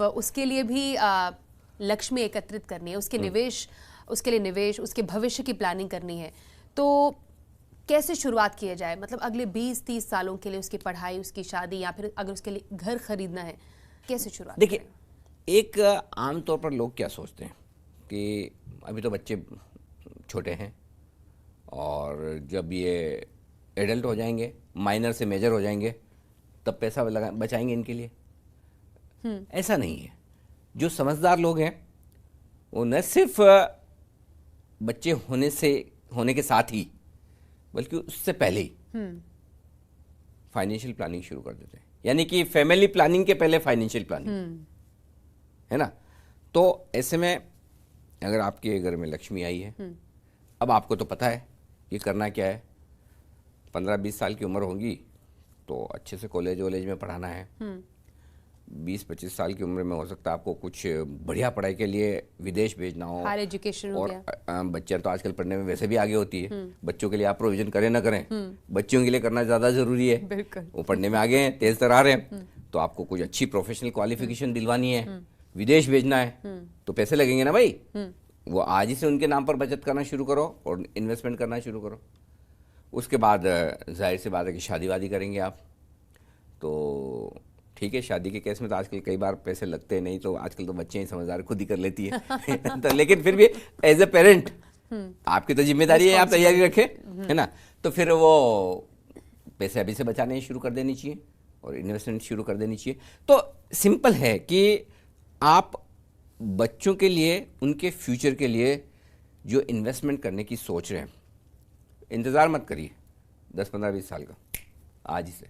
उसके लिए भी लक्ष्मी एकत्रित करनी है, उसके निवेश, उसके लिए निवेश, उसके भविष्य की प्लानिंग करनी है, तो कैसे शुरुआत किया जाए? मतलब अगले 20-30 सालों के लिए उसकी पढ़ाई, उसकी शादी, या फिर अगर उसके लिए घर खरीदना है, कैसे शुरुआत? देखिए, एक आम तौर पर लोग क्या सोचते हैं कि अभी तो बच्चे छोटे हैं और जब ये एडल्ट हो जाएंगे, माइनर से मेजर हो जाएंगे, तब पैसा बचाएंगे इनके लिए। ऐसा नहीं है। जो समझदार लोग हैं वो न सिर्फ बच्चे होने के साथ ही, बल्कि उससे पहले ही फाइनेंशियल प्लानिंग शुरू कर देते हैं। यानी कि फैमिली प्लानिंग के पहले फाइनेंशियल प्लानिंग, है ना। तो ऐसे में अगर आपके घर में लक्ष्मी आई है, अब आपको तो पता है ये करना क्या है। 15-20 साल की उम्र होगी तो अच्छे से कॉलेज वॉलेज में पढ़ाना है। 20-25 साल की उम्र में हो सकता है आपको कुछ बढ़िया पढ़ाई के लिए विदेश भेजना हो, हायर एजुकेशन हो और गया। बच्चियां तो आजकल पढ़ने में वैसे भी आगे होती है। बच्चों के लिए आप प्रोविजन करें ना करें, बच्चियों के लिए करना ज़्यादा ज़रूरी है। बिल्कुल। वो पढ़ने में आगे हैं, तेज तरार हैं, तो आपको कुछ अच्छी प्रोफेशनल क्वालिफिकेशन दिलवानी है, विदेश भेजना है, तो पैसे लगेंगे ना भाई। वो आज ही से उनके नाम पर बचत करना शुरू करो और इन्वेस्टमेंट करना शुरू करो। उसके बाद जाहिर सी बात है कि शादी वादी करेंगे आप, तो ठीक है, शादी के केस में तो आजकल कई बार पैसे लगते नहीं, तो आजकल तो बच्चे ही समझदार खुद ही कर लेती है तो लेकिन फिर भी एज ए पेरेंट आपकी तो जिम्मेदारी है, आप तैयारी रखें, है ना। तो फिर वो पैसे अभी से बचाने शुरू कर देनी चाहिए और इन्वेस्टमेंट शुरू कर देनी चाहिए। तो सिंपल है कि आप बच्चों के लिए, उनके फ्यूचर के लिए जो इन्वेस्टमेंट करने की सोच रहे हैं, इंतज़ार मत करिए 10-15-20 साल का, आज ही से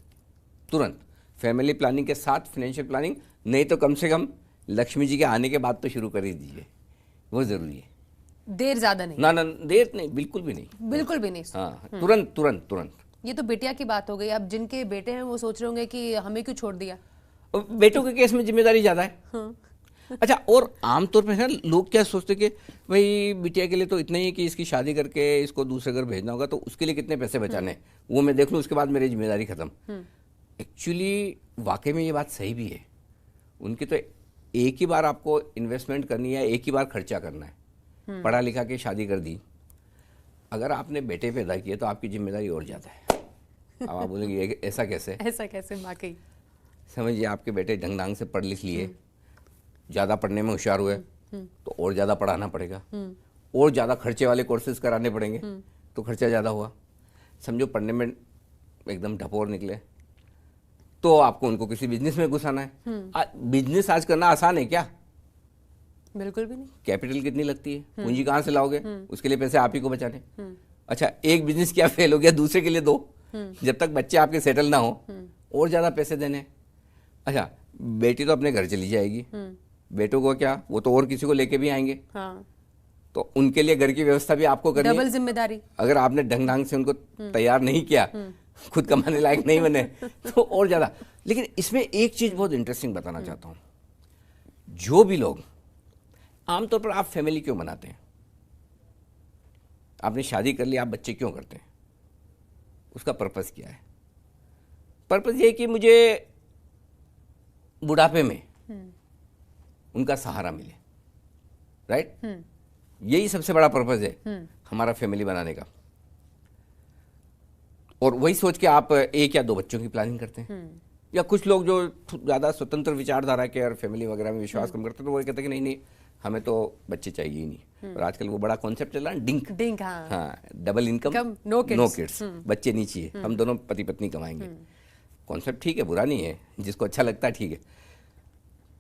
तुरंत फैमिली प्लानिंग के साथ फाइनेंशियल प्लानिंग, नहीं तो कम से कम लक्ष्मी जी के आने के बाद तो शुरू कर ही दीजिए, वो ज़रूरी है। देर ज़्यादा नहीं। ना देर नहीं, बिल्कुल भी नहीं, बिल्कुल भी नहीं। हाँ, तुरंत तुरंत तुरंत। ये तो बिटिया की बात हो गई। अब जिनके बेटे हैं वो सोच रहे होंगे कि हमें क्यों छोड़ दिया। बेटों के केस में जिम्मेदारी ज़्यादा है। अच्छा, और आमतौर पर है ना, लोग क्या सोचते कि भाई बिटिया के लिए तो इतना ही है कि इसकी शादी करके इसको दूसरे घर भेजना होगा, तो उसके लिए कितने पैसे बचाने, वो मैं देख लूँ, उसके बाद मेरी जिम्मेदारी खत्म। एक्चुअली वाकई में ये बात सही भी है। उनकी तो एक ही बार आपको इन्वेस्टमेंट करनी है, एक ही बार खर्चा करना है। पढ़ा लिखा के शादी कर दी, अगर आपने बेटे पैदा किए तो आपकी जिम्मेदारी और ज़्यादा है। अब आप बोलेंगे ऐसा कैसे? ऐसा कैसे? वाकई समझिए, आपके बेटे ढंग ढंग से पढ़ लिख लिए, ज़्यादा पढ़ने में होशियार हुए, तो और ज़्यादा पढ़ाना पड़ेगा, और ज़्यादा खर्चे वाले कोर्सेज कराने पड़ेंगे, तो खर्चा ज़्यादा हुआ। समझो पढ़ने में एकदम ढपोर निकले, तो आपको उनको किसी बिजनेस में घुसाना है। बिजनेस आज करना आसान है क्या? बिल्कुल भी नहीं। कैपिटल कितनी लगती है, पूंजी कहाँ से लाओगे, उसके लिए पैसे आप ही को बचाने। अच्छा, एक बिजनेस क्या फेल हो गया, दूसरे के लिए दो, जब तक बच्चे आपके सेटल ना हो और ज़्यादा पैसे देने। अच्छा, बेटी तो अपने घर चली जाएगी, बेटों को क्या, वो तो और किसी को लेके भी आएंगे। हाँ। तो उनके लिए घर की व्यवस्था भी आपको करनी है, डबल जिम्मेदारी। अगर आपने ढंग ढंग से उनको तैयार नहीं किया, खुद कमाने लायक नहीं बने, तो और ज़्यादा। लेकिन इसमें एक चीज़ बहुत इंटरेस्टिंग बताना चाहता हूँ। जो भी लोग, आमतौर पर आप फैमिली क्यों बनाते हैं? आपने शादी कर ली, आप बच्चे क्यों करते हैं? उसका पर्पस क्या है? पर्पस ये है कि मुझे बुढ़ापे में उनका सहारा मिले, राइट? यही सबसे बड़ा पर्पस है हमारा फैमिली बनाने का। और वही सोच के आप 1 या 2 बच्चों की प्लानिंग करते हैं। या कुछ लोग जो ज़्यादा स्वतंत्र विचारधारा के और फैमिली वगैरह में विश्वास कम करते हैं, तो वो कहते हैं कि नहीं, हमें तो बच्चे चाहिए ही नहीं। और आजकल वो बड़ा कॉन्सेप्ट चल रहा है, डिंक। हाँ, डबल इनकम, नो किड्स, बच्चे नहीं चाहिए, हम दोनों पति पत्नी कमाएंगे। कॉन्सेप्ट ठीक है, बुरा नहीं है, जिसको अच्छा लगता है ठीक है।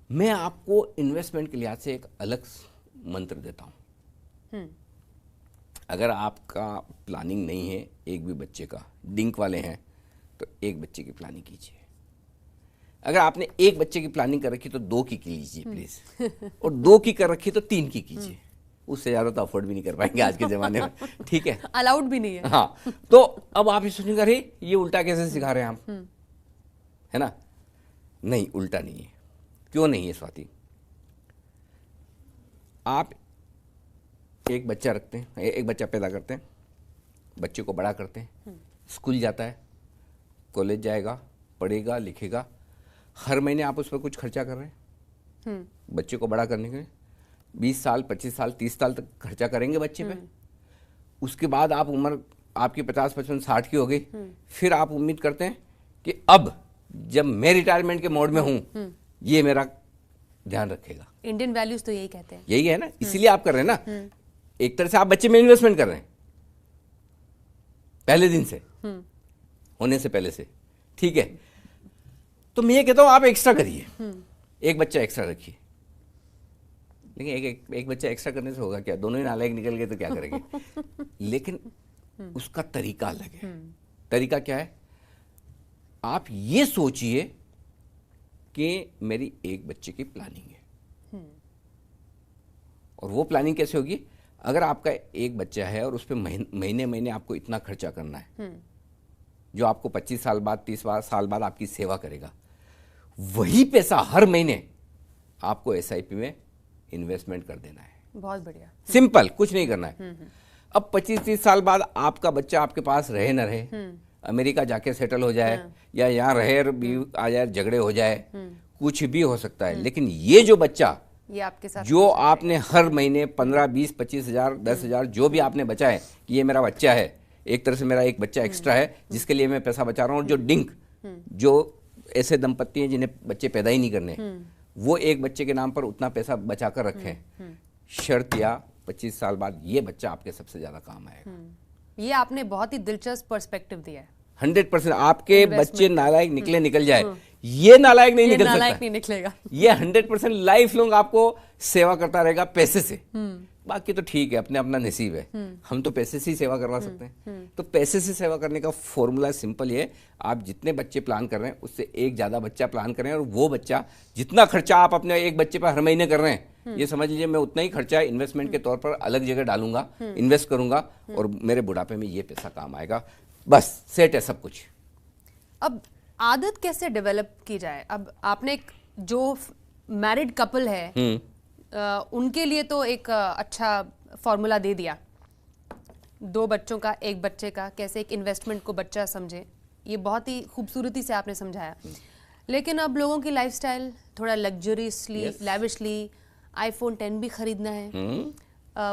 मैं आपको इन्वेस्टमेंट के लिहाज से एक अलग मंत्र देता हूँ। अगर आपका प्लानिंग नहीं है एक भी बच्चे का, डिंक वाले हैं, तो 1 बच्चे की प्लानिंग कीजिए। अगर आपने 1 बच्चे की प्लानिंग कर रखी तो 2 की कीजिए प्लीज, और 2 की कर रखी तो 3 की कीजिए। उससे ज़्यादा तो अफोर्ड भी नहीं कर पाएंगे आज के ज़माने में, ठीक है, अलाउड भी नहीं है। हाँ, तो अब आप ये सोचेंगे अरे ये उल्टा कैसे सिखा रहे हैं आप, है ना। नहीं, उल्टा नहीं है। क्यों नहीं है स्वाति? आप एक बच्चा रखते हैं, एक बच्चा पैदा करते हैं, बच्चे को बड़ा करते हैं, स्कूल जाता है, कॉलेज जाएगा, पढ़ेगा लिखेगा, हर महीने आप उस पर कुछ खर्चा कर रहे हैं, बच्चे को बड़ा करने के लिए 20 साल 25 साल 30 साल तक खर्चा करेंगे बच्चे पे। उसके बाद आप उम्र आपकी 50 55 60 की हो गई, फिर आप उम्मीद करते हैं कि अब जब मैं रिटायरमेंट के मोड में हूं ये मेरा ध्यान रखेगा। इंडियन वैल्यूज तो यही कहते हैं। यही है ना, इसीलिए आप कर रहे हैं ना। एक तरह से आप बच्चे में इन्वेस्टमेंट कर रहे हैं पहले दिन से, होने से पहले से, ठीक है। तो मैं ये कहता हूं आप एक्स्ट्रा करिए, एक बच्चा एक्स्ट्रा रखिए। लेकिन एक बच्चा एक्स्ट्रा करने से होगा क्या, दोनों ही नालायक निकल गए तो क्या करेंगे। लेकिन उसका तरीका अलग है। तरीका क्या है, आप ये सोचिए कि मेरी एक बच्चे की प्लानिंग है, और वो प्लानिंग कैसे होगी, अगर आपका एक बच्चा है और उस पर महीने महीने आपको इतना खर्चा करना है जो आपको 25 साल बाद 30 साल बाद आपकी सेवा करेगा, वही पैसा हर महीने आपको एसआईपी में इन्वेस्टमेंट कर देना है। बहुत बढ़िया, सिंपल, कुछ नहीं करना है। अब 25-30 साल बाद आपका बच्चा आपके पास रहे न रहे, अमेरिका जाके सेटल हो जाए या यहाँ रहे और भी आ जाए, झगड़े हो जाए, कुछ भी हो सकता है, लेकिन ये जो बच्चा ये आपके साथ जो आपने हर महीने 15, 20, 25 हजार 10 हजार जो भी आपने बचाए कि ये मेरा बच्चा है, एक तरह से मेरा एक बच्चा एक्स्ट्रा है जिसके लिए मैं पैसा बचा रहा हूँ। और जो डिंक जो ऐसे दंपत्ति हैं जिन्हें बच्चे पैदा ही नहीं करने, वो एक बच्चे के नाम पर उतना पैसा बचा कर रखें, शर्त या 25 साल बाद ये बच्चा आपके सबसे ज्यादा काम आएगा। ये आपने बहुत ही दिलचस्प पर्सपेक्टिव दिया है। 100% आपके बच्चे नालायक निकल जाए, ये नालायक नहीं निकल नालायक सकता, नहीं निकलेगा। ये 100% लाइफ लॉन्ग आपको सेवा करता रहेगा पैसे से। बाकी तो ठीक है, अपने अपना नसीब है, हम तो पैसे से ही सेवा करवा सकते हैं। तो पैसे से सेवा करने का फॉर्मूला सिंपल ये है, आप जितने बच्चे प्लान कर रहे हैं उससे एक ज्यादा बच्चा प्लान करें, और वो बच्चा जितना खर्चा आप अपने एक बच्चे पर हर महीने कर रहे हैं, ये समझ लीजिए मैं उतना ही खर्चा इन्वेस्टमेंट के तौर पर अलग जगह डालूंगा, इन्वेस्ट करूंगा, और मेरे बुढ़ापे में ये पैसा काम आएगा। बस सेट है सब कुछ। अब आदत कैसे डेवलप की जाए? अब आपने जो मैरिड कपल है उनके लिए तो एक अच्छा फॉर्मूला दे दिया, 2 बच्चों का, 1 बच्चे का, कैसे एक इन्वेस्टमेंट को बच्चा समझे, ये बहुत ही खूबसूरती से आपने समझाया। लेकिन अब लोगों की लाइफस्टाइल थोड़ा लग्जरियसली, लैविशली, आईफोन 10 भी खरीदना है,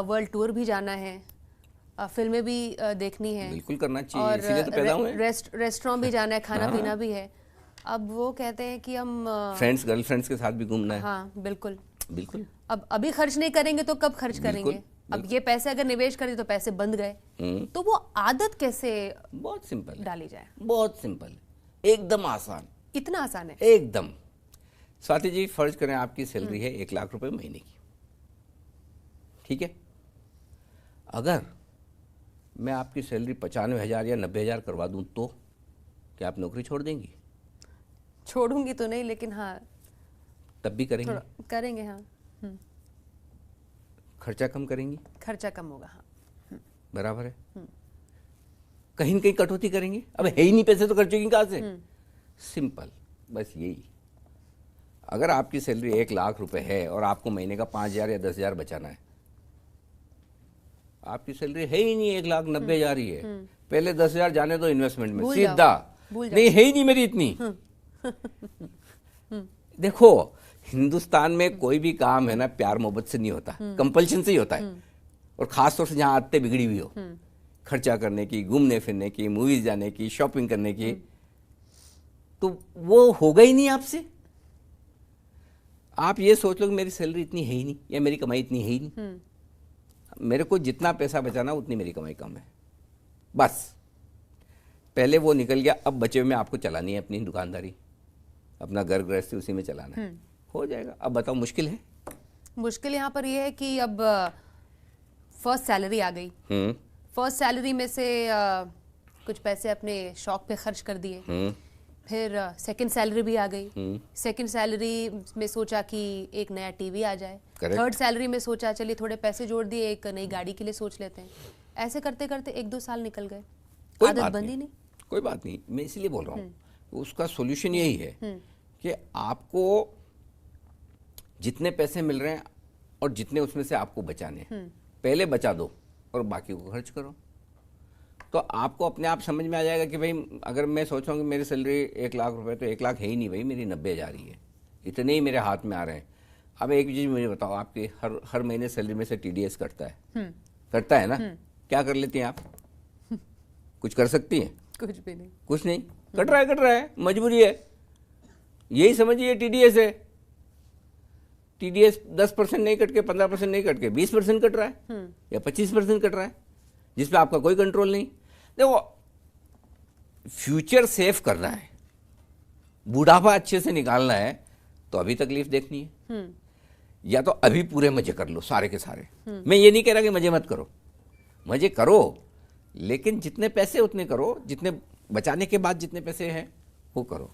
वर्ल्ड टूर भी जाना है, फिल्में भी देखनी है, बिल्कुल करना चाहिए, इसीलिए तो पैदा हुए हैं। रेस्टोरेंट भी जाना है, खाना पीना भी है। अब वो कहते हैं कि हम फ्रेंड्स गर्लफ्रेंड्स के साथ भी घूमना है। हाँ बिल्कुल बिल्कुल। अब अभी खर्च नहीं करेंगे तो कब खर्च करेंगे? अब ये पैसे अगर निवेश कर दिए तो पैसे बंद गए। तो वो आदत कैसे बहुत सिंपल डाली जाए? बहुत सिंपल, एकदम आसान। इतना आसान है? एकदम। स्वाति जी, फर्ज करें आपकी सैलरी है 1 लाख रुपए महीने की, ठीक है। अगर मैं आपकी सैलरी 95,000 या 90,000 करवा दूं तो क्या आप नौकरी छोड़ देंगी? छोड़ूंगी तो नहीं, लेकिन हाँ तब भी करेंगे, करेंगे। हाँ, खर्चा कम करेंगी, खर्चा कम होगा। हाँ, बराबर है। कहीं न कहीं कटौती करेंगे, अब है ही नहीं पैसे तो खर्चेंगे कहाँ से? सिंपल, बस यही। अगर आपकी सैलरी 1 लाख रुपए है और आपको महीने का 5,000 या 10,000 बचाना है, आपकी सैलरी है ही नहीं 1,90,000 ही है, पहले 10,000 जाने दो इन्वेस्टमेंट में सीधा, नहीं है ही नहीं मेरी इतनी। देखो, हिंदुस्तान में कोई भी काम है ना प्यार मोहब्बत से नहीं होता, कंपल्शन से ही होता है। और खासतौर से जहां आदतें बिगड़ी हुई हो, खर्चा करने की, घूमने फिरने की, मूवीज जाने की, शॉपिंग करने की, तो वो होगा ही नहीं आपसे। आप ये सोच लो कि मेरी सैलरी इतनी है ही नहीं या मेरी कमाई इतनी है ही नहीं, मेरे को जितना पैसा बचाना उतनी मेरी कमाई कम है, बस। पहले वो निकल गया, अब बचे हुए में आपको चलानी है अपनी दुकानदारी, अपना घर गृहस्थी उसी में चलाना है, हो जाएगा। अब बताओ मुश्किल है? मुश्किल यहाँ पर ये है कि अब फर्स्ट सैलरी आ गई, फर्स्ट सैलरी में से कुछ पैसे अपने शौक पे खर्च कर दिए, फिर सेकंड सैलरी भी आ गई, सेकंड सैलरी में सोचा कि एक नया टीवी आ जाए, थर्ड सैलरी में सोचा चलिए थोड़े पैसे जोड़ दिए, एक नई गाड़ी के लिए सोच लेते हैं। ऐसे करते करते 1-2 साल निकल गए, आदत बंदी नहीं। कोई बात नहीं, मैं इसलिए बोल रहा हूँ, उसका सोल्यूशन यही है कि आपको जितने पैसे मिल रहे हैं और जितने उसमें से आपको बचाने, पहले बचा दो और बाकी को खर्च करो। तो आपको अपने आप समझ में आ जाएगा कि भाई अगर मैं सोच रहा हूँ कि मेरी सैलरी 1 लाख रुपए, तो 1 लाख है ही नहीं भाई, मेरी 90,000 ही है, इतने ही मेरे हाथ में आ रहे हैं। अब एक चीज मुझे बताओ, आपके हर महीने सैलरी में से टीडीएस कटता है, कटता है ना? क्या कर लेती हैं आप? कुछ कर सकती हैं? कुछ भी नहीं। कुछ नहीं। कट रहा है, मजबूरी है। यही समझिए टीडीएस है। टीडीएस 10% नहीं कट के, 15% नहीं कट के, 20% कट रहा है या 25% कट रहा है, जिसपे आपका कोई कंट्रोल नहीं। देखो, फ्यूचर सेफ करना है, बुढ़ापा अच्छे से निकालना है, तो अभी तकलीफ देखनी है, या तो अभी पूरे मजे कर लो सारे के सारे। मैं ये नहीं कह रहा कि मजे मत करो, मजे करो, लेकिन जितने पैसे उतने करो, जितने बचाने के बाद जितने पैसे हैं वो करो।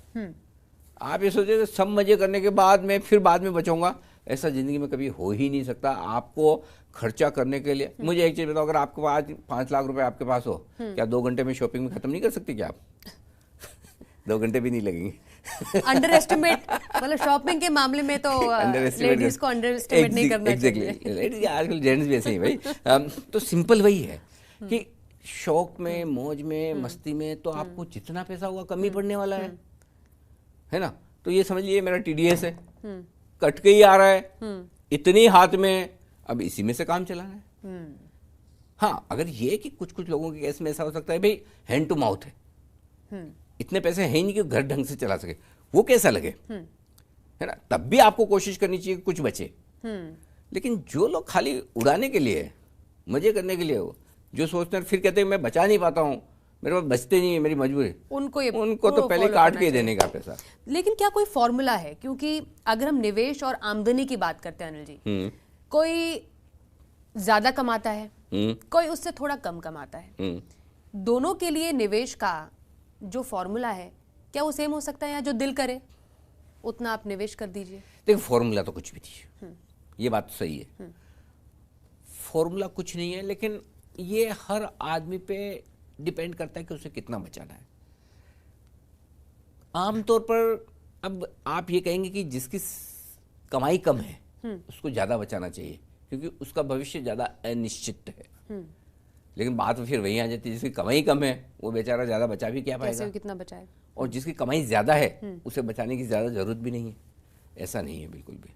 आप ये सोचे सब मजे करने के बाद मैं फिर बाद में बचाऊंगा, ऐसा जिंदगी में कभी हो ही नहीं सकता। आपको खर्चा करने के लिए, मुझे एक चीज बताओ, अगर आपके पास 5 लाख रुपए आपके पास हो, क्या 2 घंटे में शॉपिंग में खत्म नहीं कर सकती क्या आप? 2 घंटे भी नहीं लगेंगे। अंडर एस्टिमेट, मतलब शॉपिंग के मामले में तो लेडीज को अंडर एस्टिमेट नहीं करना चाहिए। आजकल जेंट्स भी ऐसे ही भाई। तो सिंपल वही है कि शौक में, मौज में, मस्ती में तो आपको जितना पैसा होगा कम ही पड़ने वाला है ना? तो ये समझ लिए मेरा टीडीएस है, कट के ही आ रहा है, इतनी हाथ में, अब इसी में से काम चलाना है। हाँ, अगर ये कि कुछ कुछ लोगों के केस में ऐसा हो सकता है भाई हैंड टू माउथ है, इतने पैसे हैं नहीं कि घर ढंग से चला सके, वो कैसा लगे, है ना? तब भी आपको कोशिश करनी चाहिए कि कुछ बचे। लेकिन जो लोग खाली उड़ाने के लिए, मजे करने के लिए हो, जो सोचते हैं फिर कहते हैं मैं बचा नहीं पाता हूँ, मेरे पास बचते नहीं है, मेरी मजबूरी, उनको तो पहले काट के देने का पैसा। लेकिन क्या कोई फॉर्मूला है? क्योंकि अगर हम निवेश और आमदनी की बात करते हैं अनिल जी, कोई ज्यादा कमाता है, कोई उससे थोड़ा कम कमाता है, दोनों के लिए निवेश का जो फॉर्मूला है क्या वो सेम हो सकता है, या जो दिल करे उतना आप निवेश कर दीजिए? देखो, फॉर्मूला तो कुछ भी नहीं, ये बात तो सही है, फॉर्मूला कुछ नहीं है, लेकिन ये हर आदमी पे डिपेंड करता है कि उसे कितना बचाना है। आमतौर पर अब आप ये कहेंगे कि जिसकी कमाई कम है उसको ज्यादा बचाना चाहिए, क्योंकि उसका भविष्य ज्यादा अनिश्चित है। लेकिन बात फिर वही आ जाती है, जिसकी कमाई कम है वो बेचारा ज्यादा बचा भी क्या पाएगा, कितना बचाए, और जिसकी कमाई ज्यादा है उसे बचाने की ज्यादा जरूरत भी नहीं है। ऐसा नहीं है बिल्कुल भी।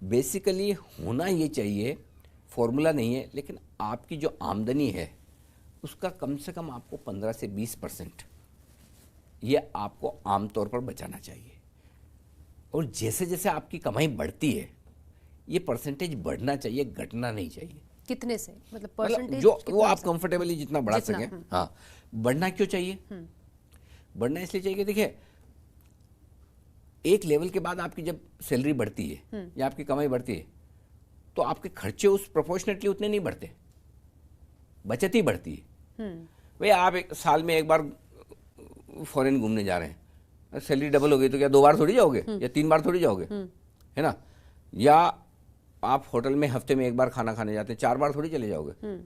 बेसिकली होना ये चाहिए, फॉर्मूला नहीं है, लेकिन आपकी जो आमदनी है उसका कम से कम आपको 15 से 20% ये आपको आमतौर पर बचाना चाहिए। और जैसे जैसे आपकी कमाई बढ़ती है ये परसेंटेज बढ़ना चाहिए, घटना नहीं चाहिए। कितने से, मतलब परसेंटेज जो वो आप कंफर्टेबली जितना बढ़ा सकें। हाँ, बढ़ना क्यों चाहिए? बढ़ना इसलिए चाहिए कि देखिए, एक लेवल के बाद आपकी जब सैलरी बढ़ती है या आपकी कमाई बढ़ती है तो आपके खर्चे उस प्रोपोर्शनेटली उतने नहीं बढ़ते, बचत ही बढ़ती है। भाई आप एक साल में एक बार फॉरेन घूमने जा रहे हैं, सैलरी डबल हो गई तो क्या 2 बार थोड़ी जाओगे या 3 बार थोड़ी जाओगे, है ना? या आप होटल में हफ्ते में 1 बार खाना खाने जाते हैं, 4 बार थोड़ी चले जाओगे।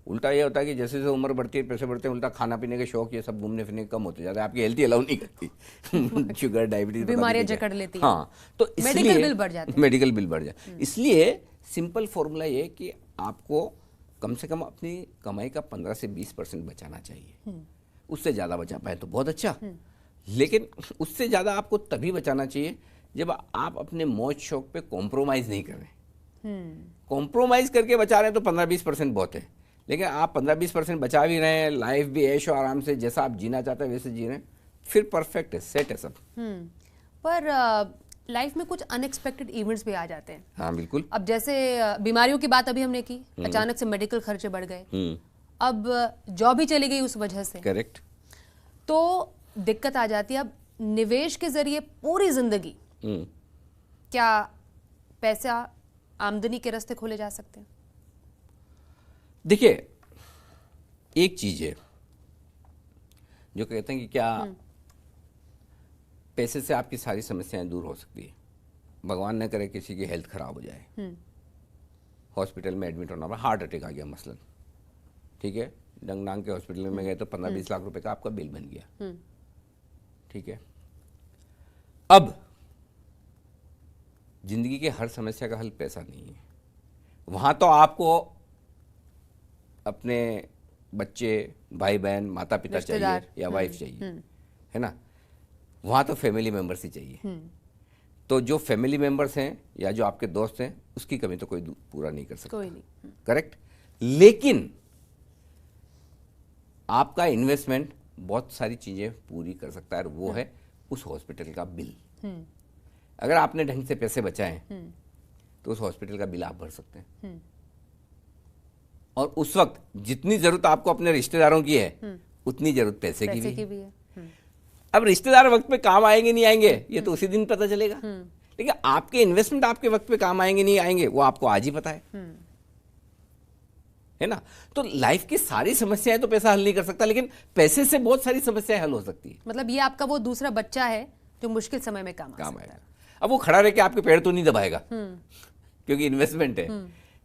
उल्टा ये होता है कि जैसे जैसे उम्र बढ़ती है, पैसे बढ़ते हैं, उल्टा खाना पीने के शौक, ये सब घूमने फिरने कम होते जाते हैं, आपकी हेल्थ ही अलाउ नहीं करती। शुगर, डायबिटीज, बीमारियां जकड़ लेती हैं। हाँ, तो इसलिए मेडिकल बिल बढ़ जाते हैं। मेडिकल बिल बढ़ जाए। इसलिए सिंपल फॉर्मूला ये कि आपको कम से कम अपनी कमाई का 15 से 20% बचाना चाहिए। उससे ज़्यादा बचा पाए तो बहुत अच्छा, लेकिन उससे ज़्यादा आपको तभी बचाना चाहिए जब आप अपने मौज शौक पे कॉम्प्रोमाइज़ नहीं कर रहे। कॉम्प्रोमाइज़ करके बचा रहे हैं तो 15-20% बहुत है, लेकिन आप 15-20% बचा भी रहे हैं, लाइफ भी ऐशो आराम से जैसा आप जीना चाहते हैं वैसे जी रहे हैं, फिर परफेक्ट है, सेट है सब। पर लाइफ में कुछ अनएक्सपेक्टेड इवेंट्स भी आ जाते हैं। हाँ बिल्कुल। अब जैसे बीमारियों की बात अभी हमने की, अचानक से मेडिकल खर्चे बढ़ गए, अब जॉब ही चली गई उस वजह से। करेक्ट। तो दिक्कत आ जाती है। अब निवेश के जरिए पूरी जिंदगी क्या पैसा आमदनी के रास्ते खोले जा सकते हैं? देखिए, एक चीज है जो कहते हैं कि क्या पैसे से आपकी सारी समस्याएं दूर हो सकती है। भगवान न करे किसी की हेल्थ खराब हो जाए, हॉस्पिटल में एडमिट होना, हार्ट अटैक आ गया मसलन, ठीक है, डंग डांग के हॉस्पिटल में गए तो 15-20 लाख रुपए का आपका बिल बन गया, ठीक है। अब जिंदगी के हर समस्या का हल पैसा नहीं है। वहां तो आपको अपने बच्चे, भाई बहन, माता पिता चाहिए या वाइफ चाहिए, है ना? वहां तो फैमिली मेंबर्स ही चाहिए। तो जो फैमिली मेंबर्स हैं या जो आपके दोस्त हैं उसकी कमी तो कोई पूरा नहीं कर सकता, कोई नहीं। करेक्ट। लेकिन आपका इन्वेस्टमेंट बहुत सारी चीजें पूरी कर सकता है, और वो है उस हॉस्पिटल का बिल। अगर आपने ढंग से पैसे बचाए तो उस हॉस्पिटल का बिल आप भर सकते हैं। और उस वक्त जितनी जरूरत आपको अपने रिश्तेदारों की है उतनी जरूरत पैसे की भी है। अब रिश्तेदार वक्त पे काम आएंगे नहीं आएंगे ये तो उसी दिन पता चलेगा, लेकिन आपके इन्वेस्टमेंट आपके वक्त पे काम आएंगे नहीं आएंगे वो आपको आज ही पता है ना। तो लाइफ की सारी समस्याएं तो पैसा हल नहीं कर सकता, लेकिन पैसे से बहुत सारी समस्याएं हल हो सकती है। मतलब ये आपका वो दूसरा बच्चा है जो मुश्किल समय में काम आएगा। अब वो खड़ा रह के आपके पैर तो नहीं दबाएगा क्योंकि इन्वेस्टमेंट है,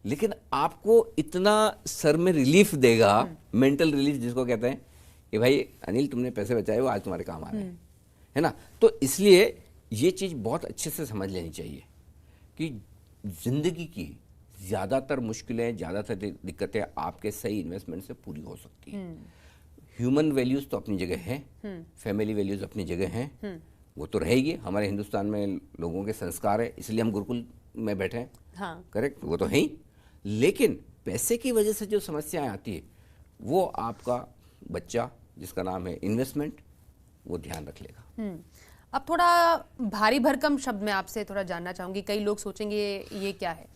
लेकिन आपको इतना सर में रिलीफ देगा, मेंटल रिलीफ जिसको कहते हैं कि भाई अनिल तुमने पैसे बचाए वो आज तुम्हारे काम आ रहे हैं, है ना। तो इसलिए ये चीज बहुत अच्छे से समझ लेनी चाहिए कि जिंदगी की ज्यादातर मुश्किलें, ज्यादातर दिक्कतें आपके सही इन्वेस्टमेंट से पूरी हो सकती है। ह्यूमन वैल्यूज तो अपनी जगह हैं, फैमिली वैल्यूज अपनी जगह हैं, वो तो रहेगी। हमारे हिंदुस्तान में लोगों के संस्कार है, इसलिए हम गुरुकुल में बैठे हैं, हाँ। करेक्ट, वो तो है ही। लेकिन पैसे की वजह से जो समस्याएं आती है वो आपका बच्चा जिसका नाम है इन्वेस्टमेंट वो ध्यान रख लेगा। अब थोड़ा भारी भरकम शब्द में आपसे थोड़ा जानना चाहूंगी, कई लोग सोचेंगे ये क्या है।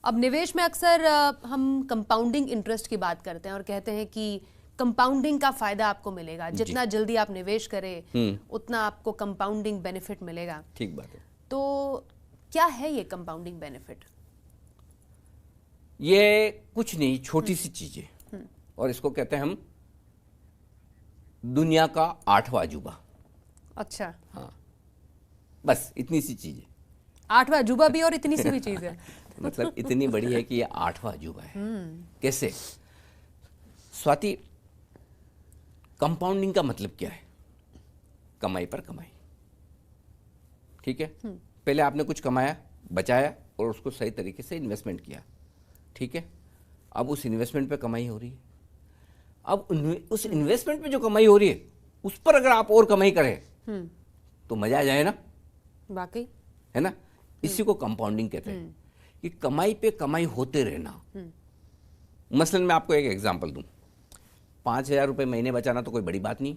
अब निवेश में अक्सर हम कंपाउंडिंग इंटरेस्ट की बात करते हैं और कहते हैं कि कंपाउंडिंग का फायदा आपको मिलेगा, जितना जल्दी आप निवेश करें उतना आपको कंपाउंडिंग बेनिफिट मिलेगा। ठीक बात है। तो क्या है ये कंपाउंडिंग बेनिफिट? ये कुछ नहीं, छोटी सी चीज है और इसको कहते हैं हम दुनिया का 8वां अजूबा। अच्छा, हाँ, बस इतनी सी चीज है। 8वां अजूबा भी और इतनी सी भी चीज है। मतलब इतनी बड़ी है कि ये 8वां अजूबा है। कैसे स्वाति? कंपाउंडिंग का मतलब क्या है? कमाई पर कमाई, ठीक है। पहले आपने कुछ कमाया, बचाया और उसको सही तरीके से इन्वेस्टमेंट किया, ठीक है। अब उस इन्वेस्टमेंट पे कमाई हो रही है। अब उस इन्वेस्टमेंट पे जो कमाई हो रही है उस पर अगर आप और कमाई करें तो मजा आ जाए ना, वाकई, है ना। इसी को कंपाउंडिंग कहते हैं कि कमाई पे कमाई होते रहना। मसलन मैं आपको एक एग्जांपल दूं, 5,000 रुपए महीने बचाना तो कोई बड़ी बात नहीं,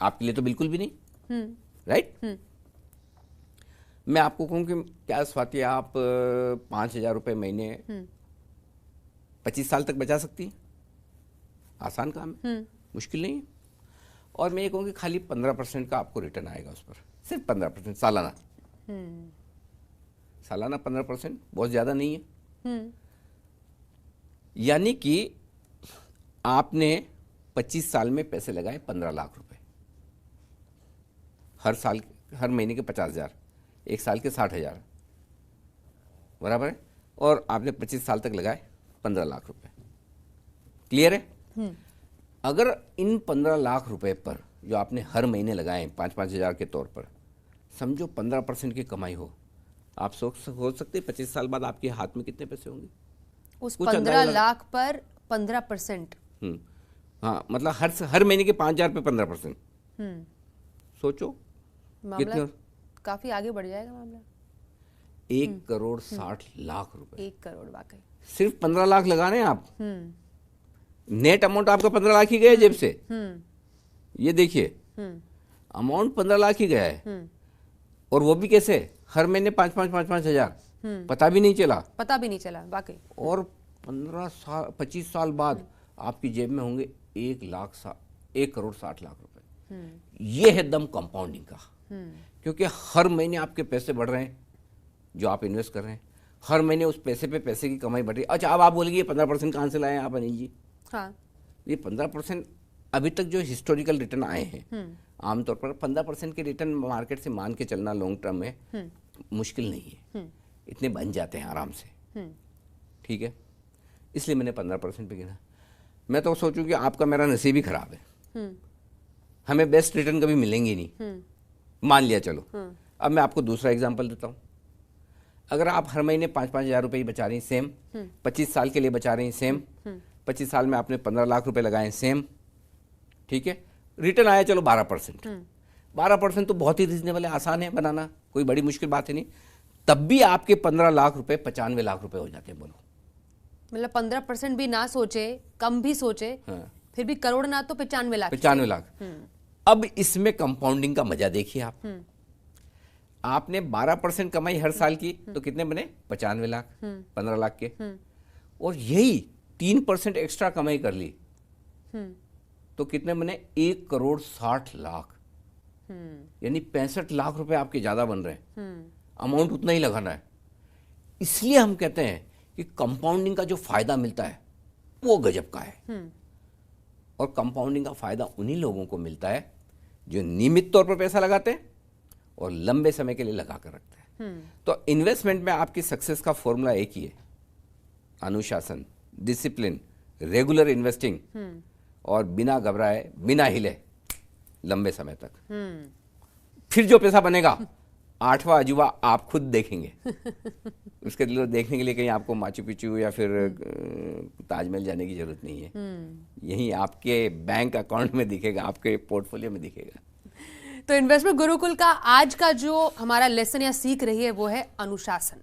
आपके लिए तो बिल्कुल भी नहीं, राइट। मैं आपको कहूं कि क्या स्वाति आप 5,000 रुपए महीने 25 साल तक बचा सकती है? आसान काम है, मुश्किल नहीं है। और मैं ये कहूँ कि खाली 15% का आपको रिटर्न आएगा उस पर, सिर्फ 15% सालाना। सालाना 15% बहुत ज्यादा नहीं है। यानी कि आपने 25 साल में पैसे लगाए 15 लाख रुपए, हर साल, हर महीने के 50,000, एक साल के 60,000, बराबर है। और आपने 25 साल तक लगाए 15 लाख रुपए। क्लियर है? अगर इन 15 लाख रुपए पर जो आपने हर महीने लगाए 5-5 हजार के तौर पर, समझो 15% की कमाई हो, आप सोच सकते 25 साल बाद आपके हाथ में कितने पैसे होंगे? उस 15 लाख पर 15%। हाँ, मतलब हर महीने के 5,000 पे 15%। सोचो कितने, काफी आगे बढ़ जाएगा मामला। 1,60,00,000 रुपए। 1 करोड़, वाकई। सिर्फ 15 लाख लगा रहे हैं आप। नेट अमाउंट आपका 15 लाख ही गया जेब से। ये देखिए, अमाउंट 15 लाख ही गया है, और वो भी कैसे? हर महीने 5-5 हजार, पता भी नहीं चला, वाकई। और 25 साल बाद आपकी जेब में होंगे 1,60,00,000 रुपए। ये है दम कंपाउंडिंग का, क्योंकि हर महीने आपके पैसे बढ़ रहे हैं जो आप इन्वेस्ट कर रहे हैं, हर महीने उस पैसे पे पैसे की कमाई बढ़ रही है। अच्छा, अब आप बोलेंगे 15% कहां से लाए आप अनिल जी? हाँ, ये 15% अभी तक जो हिस्टोरिकल रिटर्न आए हैं, आमतौर पर 15% के रिटर्न मार्केट से मान के चलना लॉन्ग टर्म में मुश्किल नहीं है, इतने बन जाते हैं आराम से, ठीक है। इसलिए मैंने 15% पे गिना। मैं तो सोचूं कि आपका मेरा नसीब ही खराब है, हमें बेस्ट रिटर्न कभी मिलेंगे नहीं, मान लिया चलो। अब मैं आपको दूसरा एग्जांपल देता हूं। अगर आप हर महीने 5-5 हजार रुपए बचा रही हैं, सेम 25 साल के लिए बचा रही हैं, सेम 25 साल में आपने 15 लाख रुपए लगाए, सेम, ठीक है। रिटर्न आया चलो 12%। 12% तो बहुत ही रीजनेबल है, आसान है बनाना, कोई बड़ी मुश्किल बात है नहीं। तब भी आपके 15 लाख रुपए 95 लाख रुपए हो जाते हैं। बोलो, मतलब 15% भी ना सोचे, कम भी सोचे, हाँ। फिर भी करोड़ ना तो 95 लाख। 95 लाख। अब इसमें कंपाउंडिंग का मजा देखिए आप। आपने 12% कमाई हर साल की, तो कितने बने? 95 लाख, 15 लाख के। और यही 3% एक्स्ट्रा कमाई कर ली तो कितने बने? 1,60,00,000। यानी 65 लाख रुपए आपके ज्यादा बन रहे हैं। अमाउंट उतना ही लगाना है। इसलिए हम कहते हैं कि कंपाउंडिंग का जो फायदा मिलता है वो गजब का है। और कंपाउंडिंग का फायदा उन्हीं लोगों को मिलता है जो नियमित तौर पर पैसा लगाते हैं और लंबे समय के लिए लगा कर रखते हैं। तो इन्वेस्टमेंट में आपकी सक्सेस का फॉर्मूला एक ही है, अनुशासन, डिसिप्लिन, रेगुलर इन्वेस्टिंग और बिना घबराए, बिना हिले, लंबे समय तक। फिर जो पैसा बनेगा, 8वां अजूबा आप खुद देखेंगे। उसके लिए देखने के लिए कहीं आपको माचू पिचू या फिर ताजमहल जाने की जरूरत नहीं है। यही आपके बैंक अकाउंट में दिखेगा, आपके पोर्टफोलियो में दिखेगा। तो इन्वेस्टमेंट गुरुकुल का आज का जो हमारा लेसन या सीख रही है वो है अनुशासन।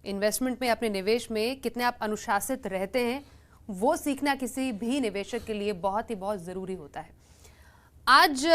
इन्वेस्टमेंट में, अपने निवेश में कितने आप अनुशासित रहते हैं, वो सीखना किसी भी निवेशक के लिए बहुत ही बहुत जरूरी होता है। आज